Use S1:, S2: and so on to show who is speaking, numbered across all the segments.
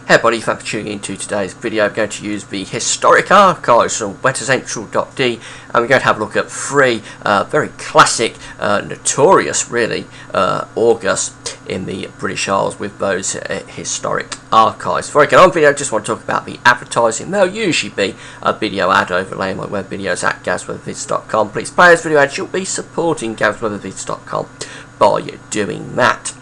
S1: Hey everybody, thanks for tuning into today's video. I'm going to use the historic archives from Weathercentral.d, and we're going to have a look at three very classic, notorious really, August in the British Isles with those historic archives. Before I get on video, I just want to talk about the advertising. There'll usually be a video ad overlay my web videos at gavsweathervids.com. Please play those video ads. You'll be supporting gavsweathervids.com by doing that.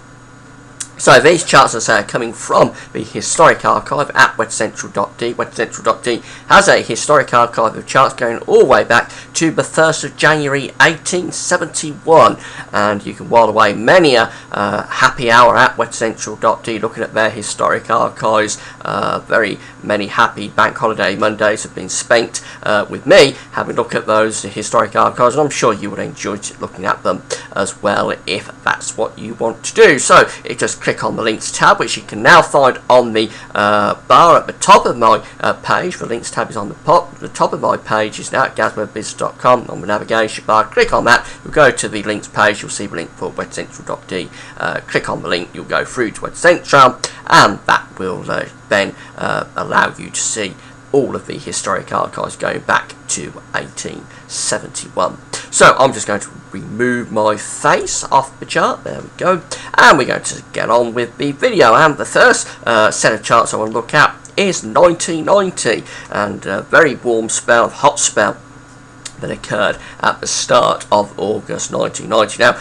S1: So these charts, as I say, are coming from the historic archive at Weathercentral.d. Weathercentral.d has a historic archive of charts going all the way back to the 1st of January 1871, and you can while away many a happy hour at Weathercentral.d looking at their historic archives. Very many happy bank holiday Mondays have been spent with me having a look at those historic archives, and I'm sure you would enjoy looking at them as well if that's what you want to do. So it just click on the links tab, which you can now find on the bar at the top of my page. The links tab is on the top of my page is now at gavsweathervids.com. On the navigation bar, click on that, you'll go to the links page, you'll see the link for Weathercentral.d. Click on the link, you'll go through to Weathercentral, and that will then allow you to see all of the historic archives going back to 1871. So I'm just going to remove my face off the chart. There we go. And we're going to get on with the video. And the first set of charts I want to look at is 1990, and a very warm spell, hot spell that occurred at the start of August 1990. Now,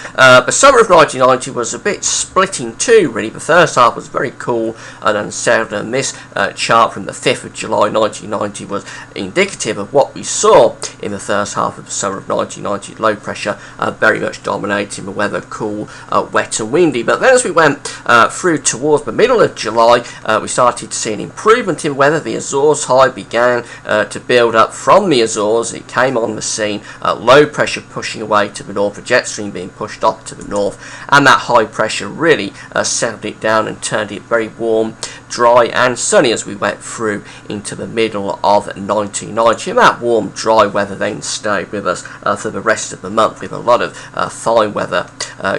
S1: the summer of 1990 was a bit split in two, really. The first half was very cool and unsettled, and this chart from the 5th of July 1990 was indicative of what we saw in the first half of the summer of 1990. Low pressure very much dominating the weather, cool, wet and windy. But then as we went through towards the middle of July, we started to see an improvement in weather. The Azores high began to build up from the Azores. It came on the scene, low pressure pushing away to the north, a jet stream being pushed off to the north, and that high pressure really settled it down and turned it very warm, dry and sunny as we went through into the middle of 1990. And that warm, dry weather then stayed with us for the rest of the month, with a lot of fine weather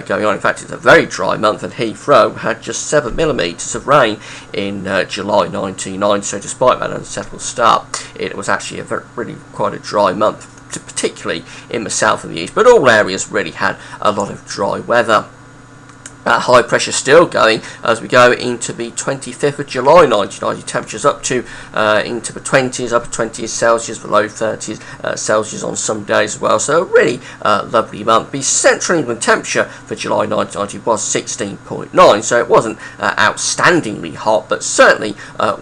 S1: going on. In fact, it's a very dry month, and Heathrow had just 7 millimetres of rain in July 1990. So despite that unsettled start, it was actually really quite a dry month, particularly in the south and the east, but all areas really had a lot of dry weather. High pressure still going as we go into the 25th of July 1990. Temperatures up to into the 20s, upper 20s Celsius, the low 30s Celsius on some days as well. So a really lovely month. The central England temperature for July 1990 was 16.9, so it wasn't outstandingly hot, but certainly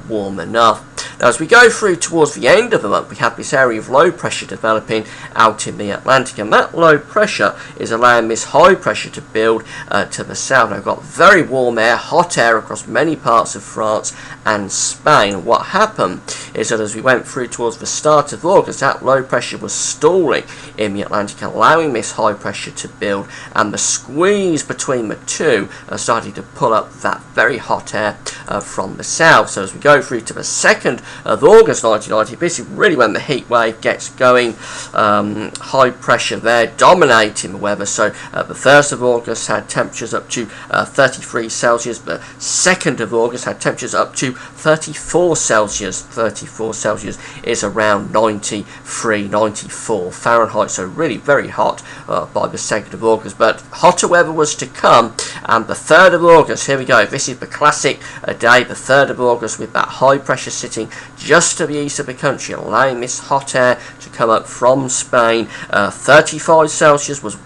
S1: warm enough. Now, as we go through towards the end of the month, we have this area of low pressure developing out in the Atlantic, and that low pressure is allowing this high pressure to build to the south. Now, we've got very warm air, hot air across many parts of France and Spain. And what happened is that as we went through towards the start of August, that low pressure was stalling in the Atlantic, allowing this high pressure to build, and the squeeze between the two started to pull up that very hot air from the south. So as we go through to the 2nd of August 1990, this is really when the heat wave gets going. High pressure there dominating the weather. So the 1st of August had temperatures up to 33 Celsius. The 2nd of August had temperatures up to 34 Celsius. 34 Celsius is around 93, 94 Fahrenheit. So really very hot by the 2nd of August. But hotter weather was to come. And the 3rd of August, here we go. This is the classic day, the 3rd of August, with that high pressure sitting just to the east of the country, allowing this hot air to come up from Spain. 35 Celsius was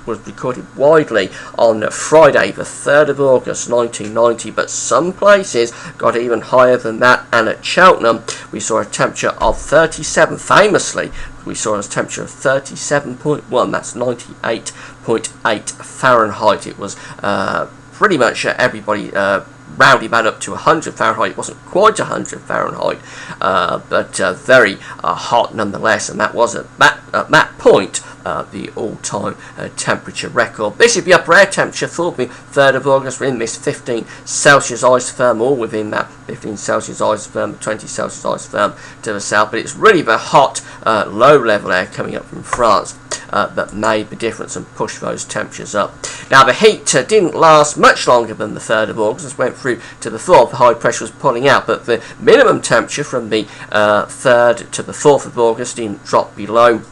S1: recorded widely on Friday, the 3rd of August 1990, but some places got even higher than that, and at Cheltenham we saw a temperature of 37. Famously, we saw a temperature of 37.1, that's 98.8 Fahrenheit. It was pretty much everybody rounding that up to 100 Fahrenheit. It wasn't quite 100 Fahrenheit, but very hot nonetheless, and that was at that point the all-time temperature record. This is the upper air temperature for the 3rd of August. We're in this 15 Celsius isotherm, all within that 15 Celsius isotherm, 20 Celsius isotherm to the south, but it's really the hot low-level air coming up from France. that made the difference and pushed those temperatures up. Now the heat didn't last much longer than the 3rd of August, went through to the 4th. The high pressure was pulling out, but the minimum temperature from the 3rd to the 4th of August didn't drop below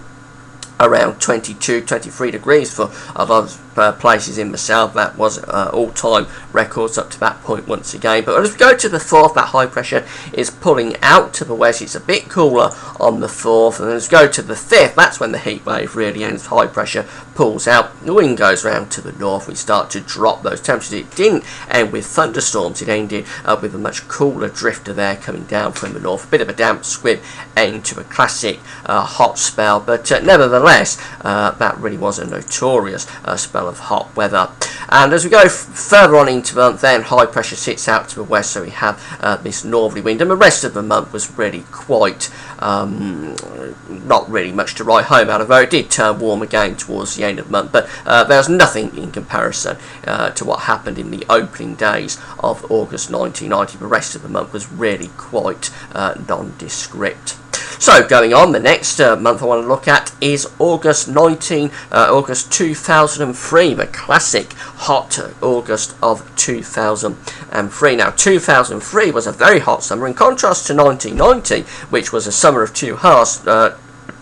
S1: around 22, 23 degrees for a lot of places in the south. That was all-time records up to that point once again. But as we go to the 4th, that high pressure is pulling out to the west. It's a bit cooler on the 4th, and as we go to the 5th, that's when the heat wave really ends. High pressure pulls out, the wind goes round to the north, we start to drop those temperatures. It didn't end with thunderstorms, it ended with a much cooler drift of air coming down from the north. A bit of a damp squib end to a classic hot spell, but nevertheless that really was a notorious spell of hot weather. And as we go further on into the month, then high pressure sits out to the west, so we have this northerly wind, and the rest of the month was really quite not really much to write home out of, though it did turn warm again towards the end of the month. But there was nothing in comparison to what happened in the opening days of August 1990. The rest of the month was really quite nondescript. So going on, the next month I want to look at is August 2003, the classic hot August of 2003. Now 2003 was a very hot summer. In contrast to 1990, which was a summer of two halves,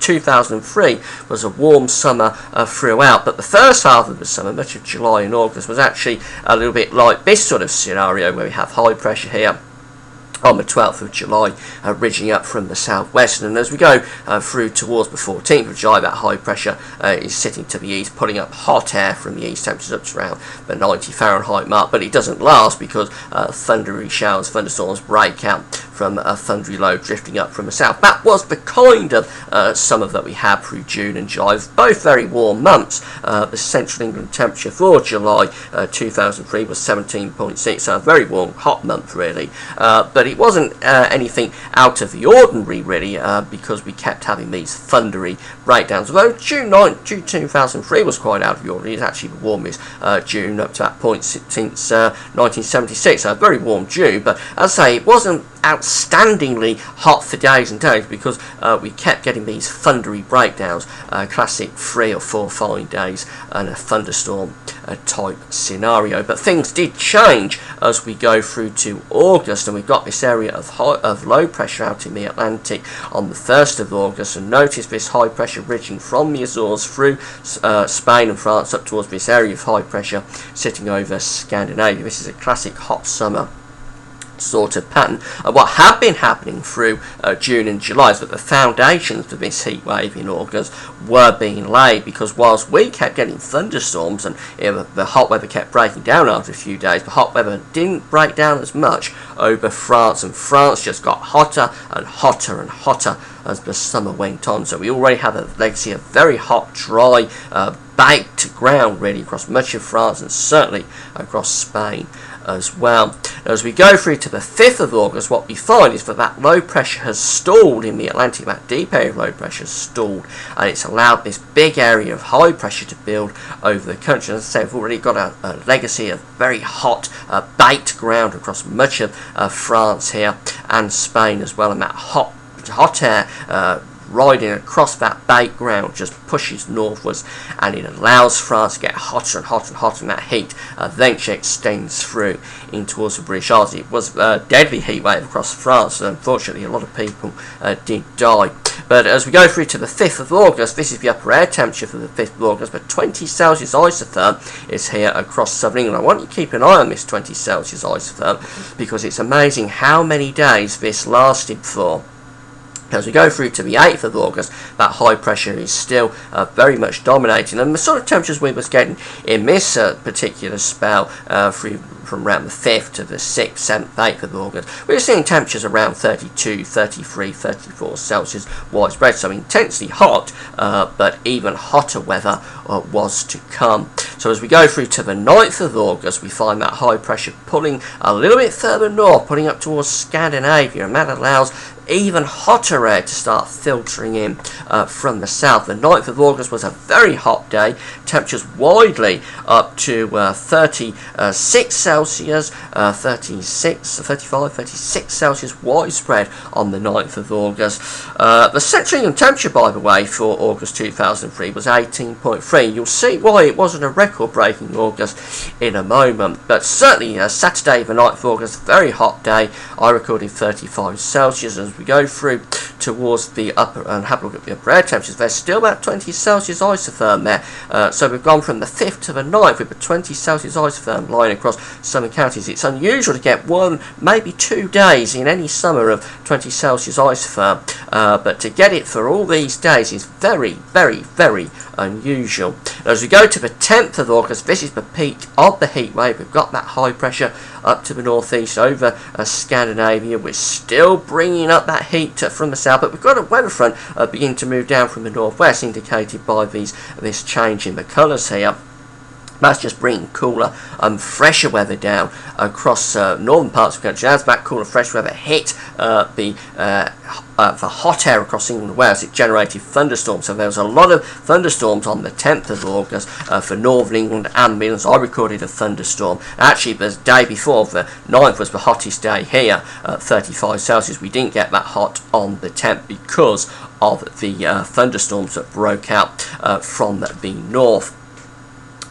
S1: 2003 was a warm summer throughout, but the first half of the summer, much of July and August, was actually a little bit like this sort of scenario, where we have high pressure here on the 12th of July, ridging up from the southwest, and as we go through towards the 14th of July, that high pressure is sitting to the east, pulling up hot air from the east, temperatures up to around the 90 Fahrenheit mark, but it doesn't last because thundery showers, thunderstorms break out from a thundery low drifting up from the south. That was the kind of summer that we had through June and July, both very warm months. The Central England temperature for July 2003 was 17.6, so a very warm, hot month really, but it wasn't anything out of the ordinary really, because we kept having these thundery breakdowns. Although June 2003 was quite out of the ordinary, it's actually the warmest June up to that point since 1976, so a very warm June, but as I say, it wasn't outstandingly hot for days and days because we kept getting these thundery breakdowns, classic 3 or 4 fine days and a thunderstorm type scenario. But things did change as we go through to August, and we've got this area of low pressure out in the Atlantic on the 1st of August, and notice this high pressure ridging from the Azores through Spain and France up towards this area of high pressure sitting over Scandinavia. This is a classic hot summer sort of pattern. What had been happening through June and July is that the foundations for this heat wave in August were being laid, because whilst we kept getting thunderstorms and the hot weather kept breaking down after a few days, the hot weather didn't break down as much over France, and France just got hotter and hotter and hotter as the summer went on. So we already have a legacy of very hot, dry, baked ground really across much of France and certainly across Spain as well. As we go through to the 5th of August, what we find is that low pressure has stalled in the Atlantic. That deep area of low pressure has stalled, and it's allowed this big area of high pressure to build over the country. As I say, we've already got a legacy of very hot, baked ground across much of France here and Spain as well, and that hot air riding across that baked ground just pushes northwards, and it allows France to get hotter and hotter and hotter, and that heat eventually extends through in towards the British Isles. It was a deadly heat wave across France, and unfortunately a lot of people did die. But as we go through to the 5th of August, this is the upper air temperature for the 5th of August, but 20 Celsius isotherm is here across southern England. I want you to keep an eye on this 20 Celsius isotherm, because it's amazing how many days this lasted for. As we go through to the 8th of August, that high pressure is still very much dominating, and the sort of temperatures we was getting in this particular spell from around the 5th to the 6th, 7th, 8th of August, we're seeing temperatures around 32, 33, 34 Celsius widespread, so intensely hot, but even hotter weather was to come. So as we go through to the 9th of August, we find that high pressure pulling a little bit further north, pulling up towards Scandinavia, and that allows even hotter air to start filtering in from the south. The 9th of August was a very hot day, temperatures widely up to 36 Celsius Celsius, 36, 35, 36 Celsius widespread on the 9th of August. The Central England temperature, by the way, for August 2003 was 18.3. You'll see why it wasn't a record-breaking August in a moment, but certainly Saturday the 9th of August, very hot day. I recorded 35 Celsius. As we go through towards the upper and have a look at the upper air temperatures, there's still about 20 Celsius isotherm there. So we've gone from the 5th to the 9th with a 20 Celsius isotherm line across southern counties. It's unusual to get 1, maybe 2 days in any summer of 20 Celsius isotherm, but to get it for all these days is very, very, very unusual. As we go to the 10th of August, this is the peak of the heat wave. We've got that high pressure up to the northeast over Scandinavia. We're still bringing up that heat from the south, but we've got a weather front beginning to move down from the northwest, indicated by this change in the colours here. That's just bringing cooler and fresher weather down across northern parts of the country. As that cooler, fresh weather hit the hot air across England and Wales, it generated thunderstorms. So there was a lot of thunderstorms on the 10th of August for northern England and Midlands. I recorded a thunderstorm. Actually, the day before, the 9th, was the hottest day here, 35 Celsius. We didn't get that hot on the 10th because of the thunderstorms that broke out from the north.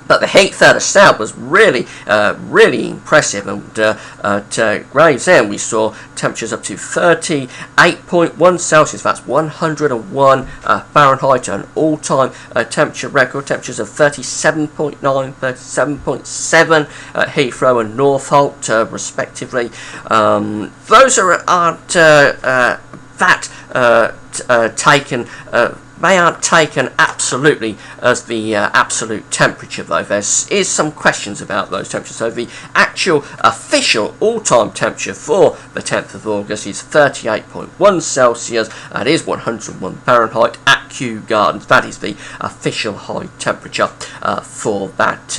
S1: But the heat further south was really, really impressive, and at Gravesend we saw temperatures up to 38.1 Celsius, that's 101 Fahrenheit, an all-time temperature record. Temperatures of 37.9, 37.7 Heathrow and Northolt, respectively. Those they aren't taken absolutely as the absolute temperature, though. There is some questions about those temperatures. So the actual official all-time temperature for the 10th of August is 38.1 Celsius. That is 101 Fahrenheit at Kew Gardens. That is the official high temperature for that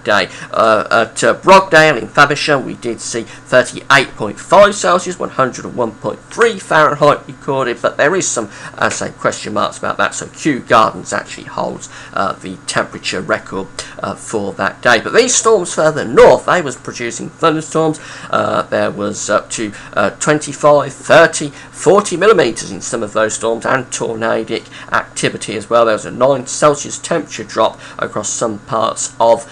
S1: day. At Brogdale in Faversham, we did see 38.5 Celsius, 101.3 Fahrenheit recorded, but there is some question marks about that. So Kew Gardens actually holds the temperature record for that day. But these storms further north, they was producing thunderstorms. There was up to 25, 30, 40 millimetres in some of those storms, and tornadic activity as well. There was a 9 Celsius temperature drop across some parts of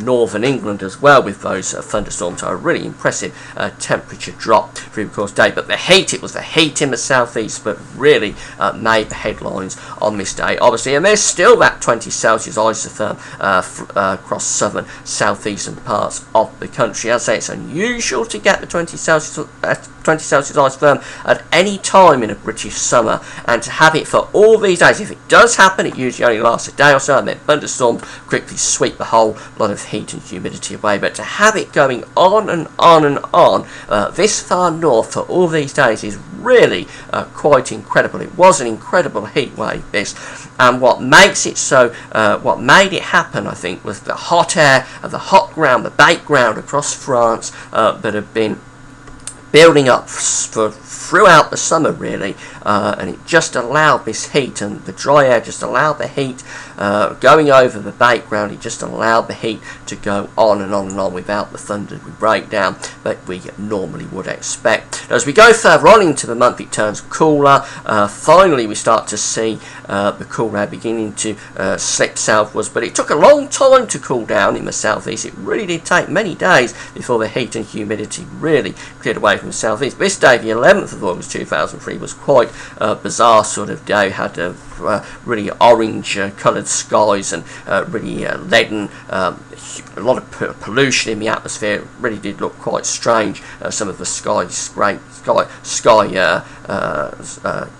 S1: northern England as well with those thunderstorms. So a really impressive temperature drop through the course of the day. But the heat, it was the heat in the southeast that really made the headlines on this day, obviously. And there's still that 20 Celsius isotherm across southern southeastern parts of the country. As I say, it's unusual to get the 20 Celsius isotherm at any time in a British summer, and to have it for all these days. If it does happen, it usually only lasts a day or so, and then thunderstorms quickly sweep the whole lot of heat and humidity away. But to have it going on and on and on this far north for all these days is really quite incredible. It was an incredible heat wave, this, and what makes it so, what made it happen, I think, was the hot air of the hot ground, the baked ground across France that have been building up throughout the summer, really, and it just allowed this heat, and the dry air just allowed the heat going over the background. It just allowed the heat to go on and on and on without the thundery breakdown that we normally would expect. As we go further on into the month, it turns cooler. Finally, we start to see the cool air beginning to slip southwards, but it took a long time to cool down in the southeast. It really did take many days before the heat and humidity really cleared away from the southeast. This day, the 11th of August 2003, was quite a bizarre sort of day. Had a really orange coloured skies and really leaden, a lot of pollution in the atmosphere. It really did look quite strange, some of the sky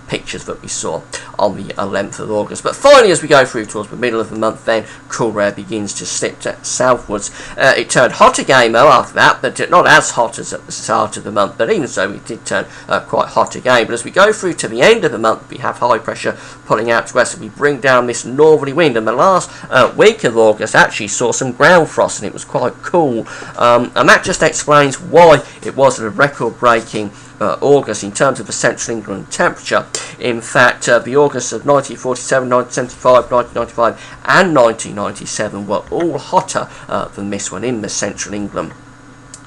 S1: pictures that we saw on the 11th of August. But finally, as we go through towards the middle of the month, then cool air begins to slip southwards. It turned hot again though after that, but not as hot as at the start of the month, but even so it did turn quite hot again. But as we go through to the end of the month, we have high pressure pulling out to west, and we bring down this northerly wind, and the last week of August actually saw some ground frost, and it was quite cool, and that just explains why it wasn't a record-breaking August in terms of the Central England temperature. In fact, the August of 1947, 1975, 1995 and 1997 were all hotter than this one in the Central England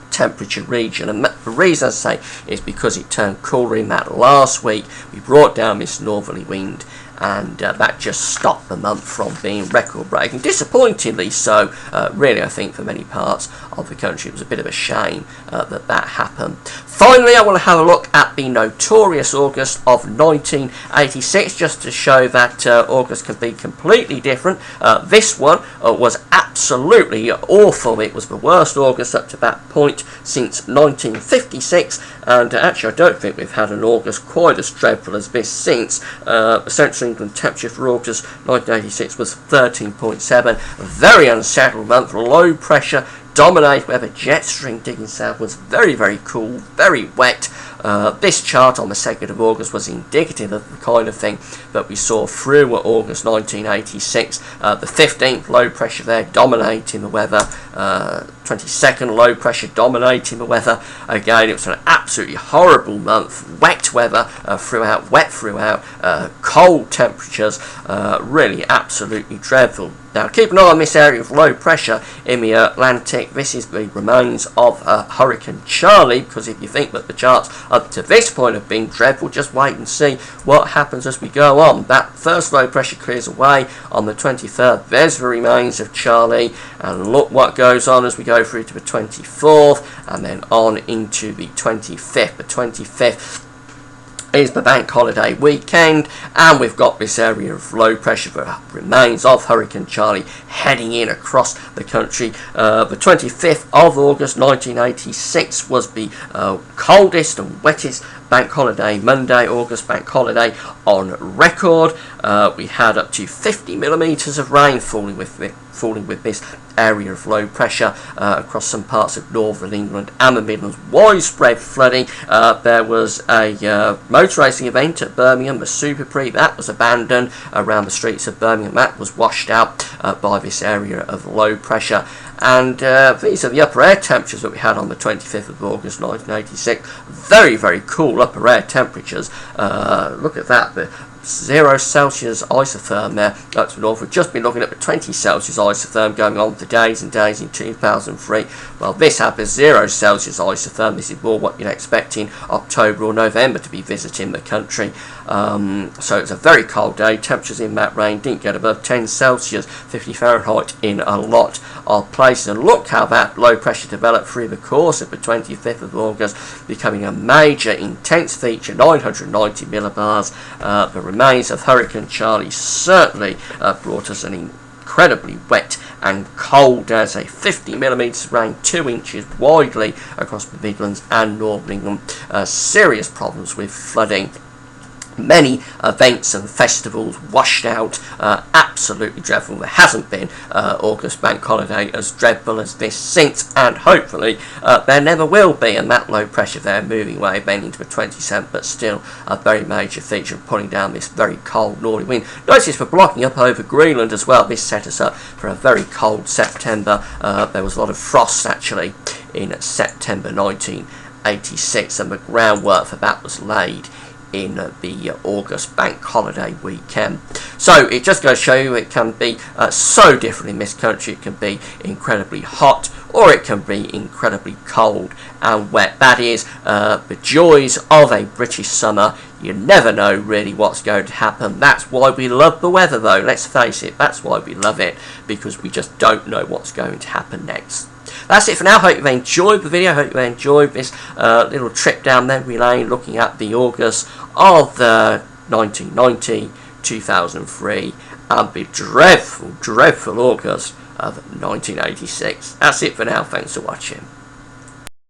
S1: temperature region, and the reason I say is because it turned cooler in that last week. We brought down this northerly wind, and that just stopped the month from being record breaking, disappointingly so. Really, I think for many parts of the country it was a bit of a shame that happened. Finally, I want to have a look at the notorious August of 1986, just to show that August can be completely different. This one was absolutely awful. It was the worst August up to that point since 1956, and actually I don't think we've had an August quite as dreadful as this since. The Central England temperature for August 1986 was 13.7, a very unsettled month, low pressure dominate where the jet stream digging south was very, very cool, very wet. This chart on the 2nd of August was indicative of the kind of thing that we saw through August 1986. The 15th low pressure there dominating the weather, 22nd low pressure dominating the weather. Again, it was an absolutely horrible month, wet weather throughout, wet throughout, cold temperatures, really absolutely dreadful. Now keep an eye on this area of low pressure in the Atlantic. This is the remains of Hurricane Charley, because if you think that the charts up to this point have been dreadful, just wait and see what happens as we go on. That first low pressure clears away on the 23rd. There's the remains of Charley, and look what goes on as we go through to the 24th and then on into the 25th. The 25th is the bank holiday weekend, and we've got this area of low pressure that remains of Hurricane Charley heading in across the country. The 25th of August 1986 was the coldest and wettest bank holiday Monday, August bank holiday on record. We had up to 50 millimetres of rain falling with this area of low pressure across some parts of northern England and the Midlands. Widespread flooding. There was a motor racing event at Birmingham, the Super Prix, that was abandoned around the streets of Birmingham. That was washed out by this area of low pressure. And these are the upper air temperatures that we had on the 25th of August 1986. Very, very cool upper air temperatures. Look at that. The 0 Celsius isotherm there up to north. We've just been looking at the 20 Celsius isotherm going on for days and days in 2003. Well, this had the 0 Celsius isotherm. This is more what you'd expect in October or November to be visiting the country. So it's a very cold day. Temperatures in that range didn't get above 10 Celsius, 50 Fahrenheit in a lot of places. And look how that low pressure developed through the course of the 25th of August, becoming a major intense feature, 990 millibars. The remains of Hurricane Charley certainly brought us an incredibly wet and cold as a 50 millimetres of rain, 2 inches widely across the Midlands and Northern England. Serious problems with flooding. Many events and festivals washed out, absolutely dreadful. There hasn't been August bank holiday as dreadful as this since, and hopefully there never will be. And that low pressure there moving away then into the 27th, but still a very major feature, pulling down this very cold northerly wind. Notice we're blocking up over Greenland as well. This set us up for a very cold September. There was a lot of frost actually in September 1986, and the groundwork for that was laid in the August bank holiday weekend. So it just goes to show you it can be so different in this country. It can be incredibly hot, or it can be incredibly cold and wet. That is the joys of a British summer. You never know really what's going to happen. That's why we love the weather, though. Let's face it, that's why we love it, because we just don't know what's going to happen next. That's it for now. Hope you've enjoyed the video. Hope you enjoyed this little trip down memory lane, looking at the August of the 1990, 2003, and the dreadful, dreadful August of 1986. That's it for now. Thanks for watching.